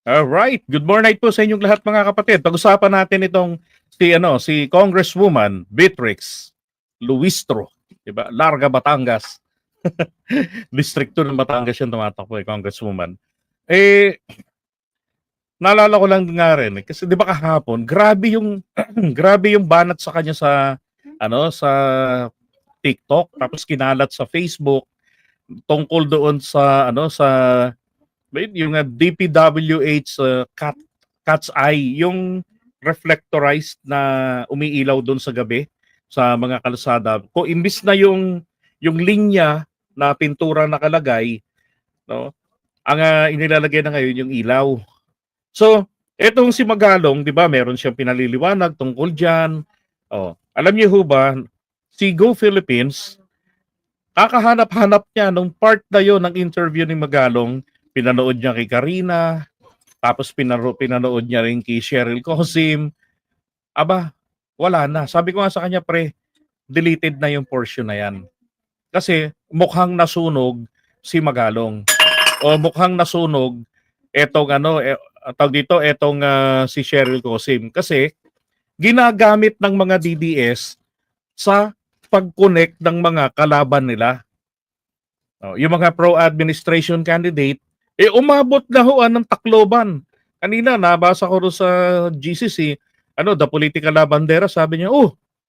Alright, good morning po sa inyong lahat mga kapatid. Pag-usapan natin itong si Congresswoman Beatrix Luistro, 'di ba? Larga Batangas. Distrito ng Batangas 'yung tumatakbo Congresswoman. Eh naalala ko lang nga rin kasi 'di ba kahapon, grabe 'yung grabe 'yung banat sa kanya sa TikTok tapos kinalat sa Facebook tungkol doon sa yung DPWH cat's eye, yung reflectorized na umiilaw doon sa gabi sa mga kalsada. Kung imbis na yung linya na pintura nakalagay, no? Ang inilalagay na ngayon yung ilaw. So, etong si Magalong, 'di ba, meron siyang pinaliliwanag tungkol diyan. Oh, alam niyo ho ba, si Go Philippines, kakahanap-hanap niya nung part na yon ng interview ni Magalong, pinanood niya kay Karina, tapos pinanood niya rin kay Cheryl Cosim. Aba, wala na. Sabi ko nga sa kanya, pre, deleted na yung portion na yan. Kasi mukhang nasunog si Magalong. O mukhang nasunog tawag dito, si Cheryl Cosim. Kasi ginagamit ng mga DDS sa pag-connect ng mga kalaban nila. Yung mga pro-administration candidate, umabot na ho ng Tacloban. Kanina, nabasa ko rin sa GCC, the political labandera, sabi niya,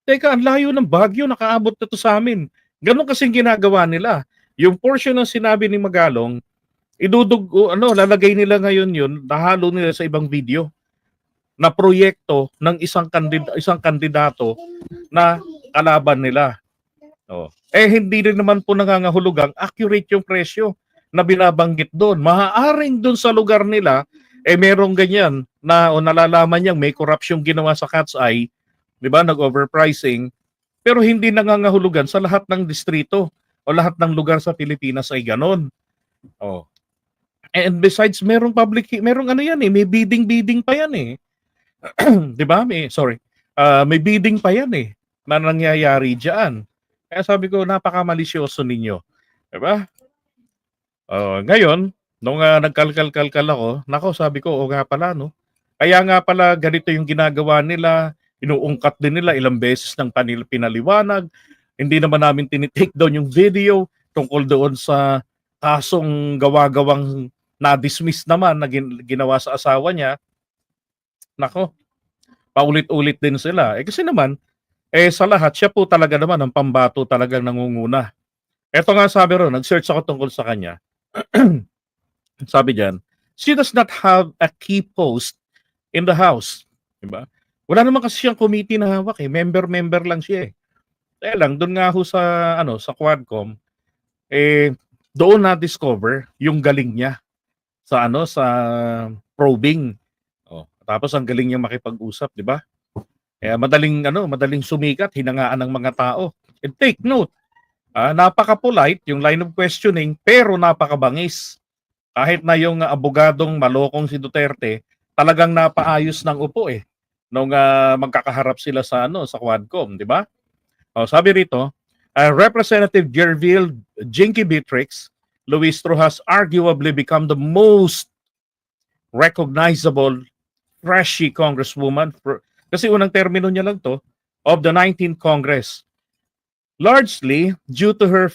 teka, ang layo ng Baguio, nakaabot na to sa amin. Ganon kasing ginagawa nila. Yung portion ng sinabi ni Magalong, lalagay nila ngayon yun, nahalo nila sa ibang video na proyekto ng isang kandidato na kalaban nila. Hindi rin naman po nangangahulugang accurate yung presyo na binabanggit doon. Maaaring doon sa lugar nila, merong ganyan na nalalaman niyang may corruption ginawa sa cat's eye, di ba, nag-overpricing, pero hindi nangangahulugan sa lahat ng distrito o lahat ng lugar sa Pilipinas ay ganon. And besides, merong may bidding pa yan eh. Di ba? May bidding pa yan eh na nangyayari diyan. Kaya sabi ko, napaka-malisyoso ninyo. Diba? Ngayon, nung nagkalkal-kalkal ako, sabi ko, nga pala, no? Kaya nga pala, ganito yung ginagawa nila, inuungkat din nila ilang beses ng pinaliwanag, hindi naman namin tinitake down yung video tungkol doon sa kasong gawa-gawang na-dismiss naman na ginawa sa asawa niya. Nako, paulit-ulit din sila. Kasi naman, sa lahat, siya po talaga naman ang pambato talagang nangunguna. Eto nga sabi ron, nag-search ako tungkol sa kanya. Sabi diyan, she does not have a key post in the House. Diba? Wala naman kasi siyang committee na hawak eh. Member lang siya eh. Kaya lang, doon nga ho sa Quadcom, doon na-discover yung galing niya sa probing. Tapos ang galing niya makipag-usap, di ba? Kaya madaling sumikat, hinangaan ng mga tao. And take note, napaka-polite yung line of questioning, pero napakabangis. Kahit na yung abogadong malokong si Duterte, talagang napaayos ng upo eh nung magkakaharap sila sa Quadcom, di ba? Sabi rito, Representative Gerville Jinky Beatrix Luistro has arguably become the most recognizable freshy congresswoman kasi unang termino niya lang to of the 19th Congress, largely due to her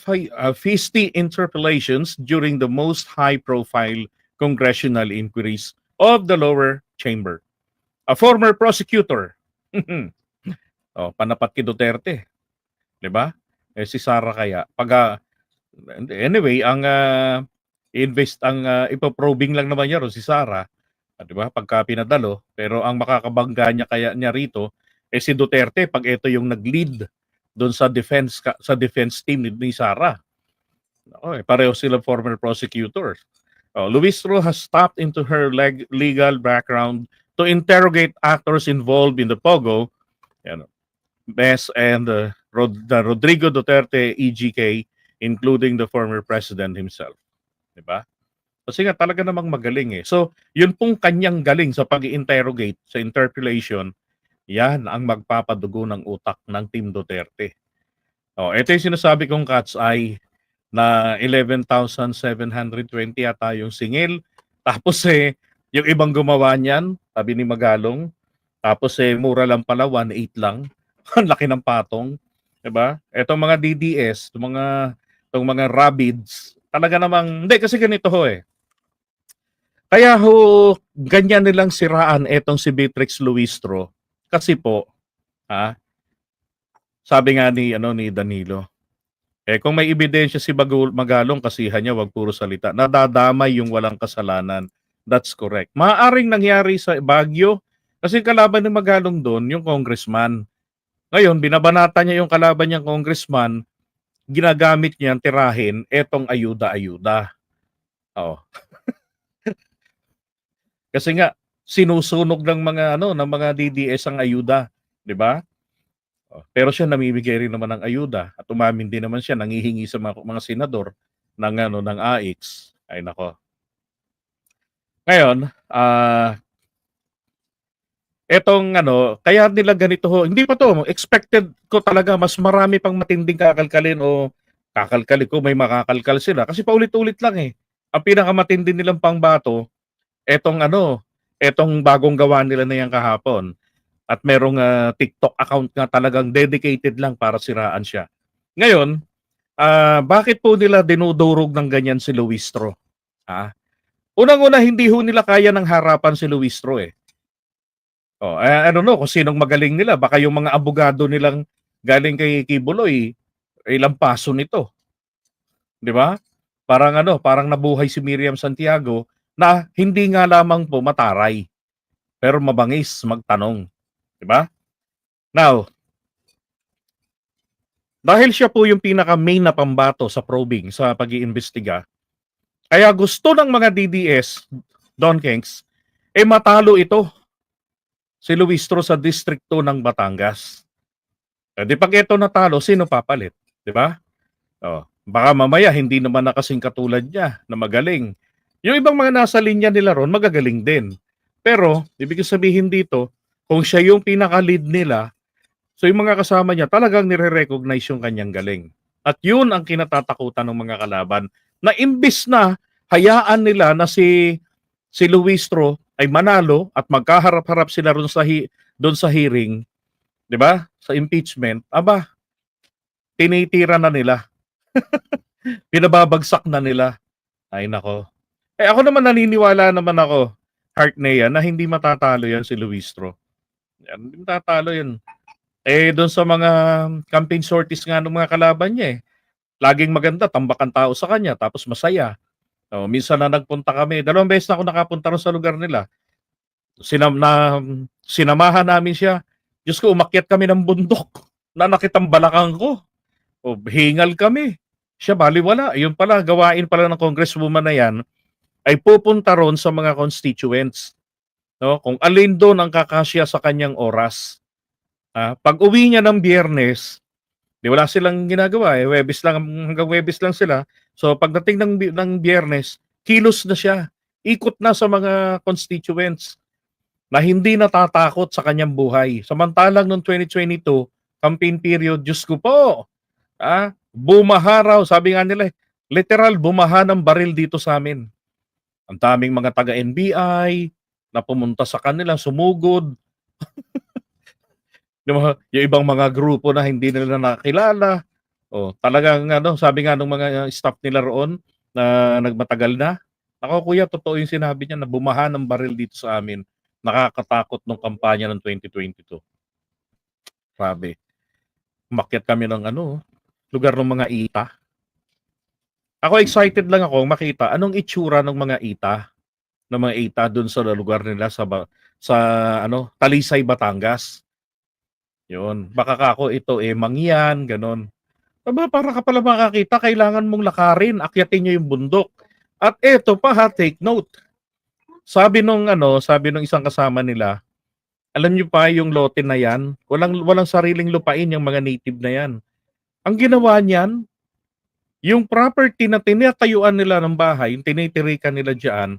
feisty interpellations during the most high-profile congressional inquiries of the lower chamber. A former prosecutor. Panapat kay Duterte. 'Di ba? Si Sara kaya. Anyway, ang ipoprobing lang naman niya si Sara, 'di ba? Pagka pinadalo, pero ang makakabangga niya rito si Duterte pag ito yung nag-lead doon sa defense team ni Sara. Pareho silang former prosecutors. Luistro has tapped into her legal background to interrogate actors involved in the Pogo, Bes and the Rodrigo Duterte EGK, including the former president himself. Diba? Kasi nga talaga namang magaling eh. So, yun pong kanyang galing sa pag-interrogate, sa interpellation, yan ang magpapadugo ng utak ng Team Duterte. Ito yung sinasabi kong cat's eye na 11,720 yata yung singil. Tapos Yung ibang gumawa niyan, sabi ni Magalong, tapos mura lang pala, 1.8 lang. Ang laki ng patong, 'di ba? Etong mga DDS, itong mga Rabids, talaga namang hindi kasi ganito ho eh. Kaya ho ganyan nilang siraan etong si Beatrix Luistro kasi po, ha, sabi nga ni Danilo, kung may ebidensya si Magalong kasihan niya, wag puro salita. Nadadamay yung walang kasalanan. That's correct. Maaaring nangyari sa Baguio kasi kalaban ni Magalong doon yung congressman. Ngayon, binabanata niya yung kalaban niyang congressman, ginagamit niyan tirahin etong ayuda-ayuda. Oo. Kasi nga sinusunog ng mga DDS ang ayuda, 'di ba? Pero siya namimigay rin naman ng ayuda at umamin din naman siya, nanghihingi sa mga senador ng AIX. Ay nako. Ngayon, etong kaya nila ganito ho, hindi pa to, expected ko talaga mas marami pang matinding kakalkalin o kakalkalin ko may makakalkal sila kasi paulit-ulit lang eh. Ang pinakamatindi nilang pangbato, etong etong bagong gawa nila na yan kahapon. At merong TikTok account nga talagang dedicated lang para siraan siya. Ngayon, bakit po nila dinudurog ng ganyan si Luistro? Ha? Unang-una, hindi ho nila kaya ng harapan si Luistro eh. I don't know kung sinong magaling nila. Baka yung mga abogado nilang galing kay Kibuloy, ilang paso nito. Di ba? Parang nabuhay si Miriam Santiago na hindi nga lamang po mataray, pero mabangis magtanong. Di ba? Now, dahil siya po yung pinaka-main na pambato sa probing, sa pag-iimbestiga, kaya gusto ng mga DDS, Don Kengs, matalo ito, si Luistro sa distrikto ng Batangas. Di pag ito natalo, sino papalit? Di ba? Baka mamaya hindi naman na kasing katulad niya na magaling. Yung ibang mga nasa linya nila ron, magagaling din. Pero, ibig sabihin dito, kung siya yung pinaka-lead nila, so yung mga kasama niya talagang nire-recognize yung kanyang galing. At yun ang kinatatakutan ng mga kalaban na imbis na hayaan nila na si Luistro ay manalo at magkaharap-harap sila doon sa hearing, 'di ba? Sa impeachment, tinitira na nila. Pinababagsak na nila. Ay nako. Ako naman naniniwala naman ako, heart na na hindi matatalo yan si Luistro. Yan, hindi matatalo yan. Doon sa mga campaign sorties nga ng mga kalaban niya laging maganda, tambakan tao sa kanya, tapos masaya. Minsan na nagpunta kami, 2 beses na ako nakapunta ron sa lugar nila. Sinamahan namin siya. Diyos ko, umakyat kami ng bundok. Nanakit ang balakang ko. Hingal kami. Siya baliwala. Yun pala, gawain pala ng congresswoman na yan, ay pupunta ron sa mga constituents. No? Kung alin doon ang kakasya sa kanyang oras. Pag uwi niya ng Biyernes, wala silang ginagawa Huwebes lang, hanggang Huwebes lang sila. So pagdating ng Biyernes, kilos na siya. Ikot na sa mga constituents na hindi natatakot sa kanyang buhay. Samantalang noong 2022, campaign period, Diyos ko po, bumaha raw, sabi nga nila, literal, bumaha ng baril dito sa amin. Ang daming mga taga-NBI na pumunta sa kanila, sumugod. Yung ibang mga grupo na hindi nila nakilala. Talagang sabi nga ng mga staff nila roon na nagmatagal na, ako kuya, totoo yung sinabi niya na bumaha ng baril dito sa amin. Nakakatakot nung kampanya ng 2022. Grabe. Umakyat kami ng lugar ng mga ita. Ako excited lang ako makita anong itsura ng mga ita doon sa lugar nila sa Talisay, Batangas. Yun. Baka ako ito Mangyan, ganon. Para ka pala makakita, kailangan mong lakarin, akyatin nyo yung bundok. At eto pa take note. Sabi nung isang kasama nila, alam niyo pa yung lote na yan, walang sariling lupain yung mga native na yan. Ang ginawa niyan, yung property na tinatayuan nila ng bahay, yung tinitirikan nila diyan,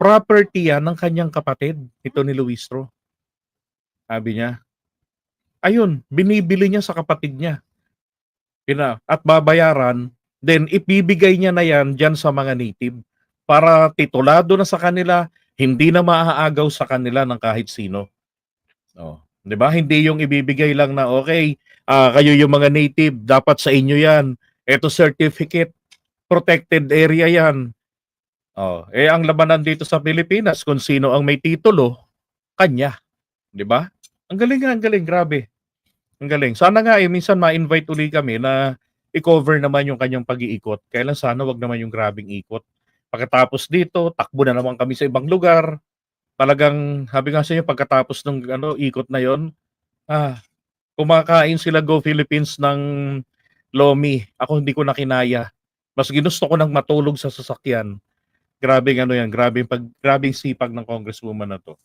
property yan ng kanyang kapatid, ito ni Luistro. Sabi niya, ayun, binibili niya sa kapatid niya. At babayaran, then ipibigay niya na yan dyan sa mga native para titulado na sa kanila, Hindi na maaagaw sa kanila ng kahit sino. Oh, 'di ba? Hindi yung ibibigay lang na okay, kayo yung mga native, dapat sa inyo 'yan. Eto certificate, protected area 'yan. Oh, ang labanan dito sa Pilipinas kung sino ang may titulo, kanya, 'di ba? Ang galing, grabe. Ang galing. Sana nga minsan ma-invite uli kami na i-cover naman yung kanyang pag-iikot. Kaya lang sana wag naman yung grabeng ikot. Pagkatapos dito, takbo na naman kami sa ibang lugar. Talagang sabi nga sa inyo pagkatapos ng ikot na 'yon, ah, kumakain sila Go Philippines ng lomi. Ako hindi ko na kinaya. Mas ginusto ko ng matulog sa sasakyan. Grabeng 'yan, grabeng sipag ng congresswoman na 'to.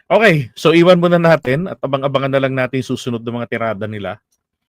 Okay, so iwan muna natin at abang-abangan na lang natin yung susunod na mga tirada nila.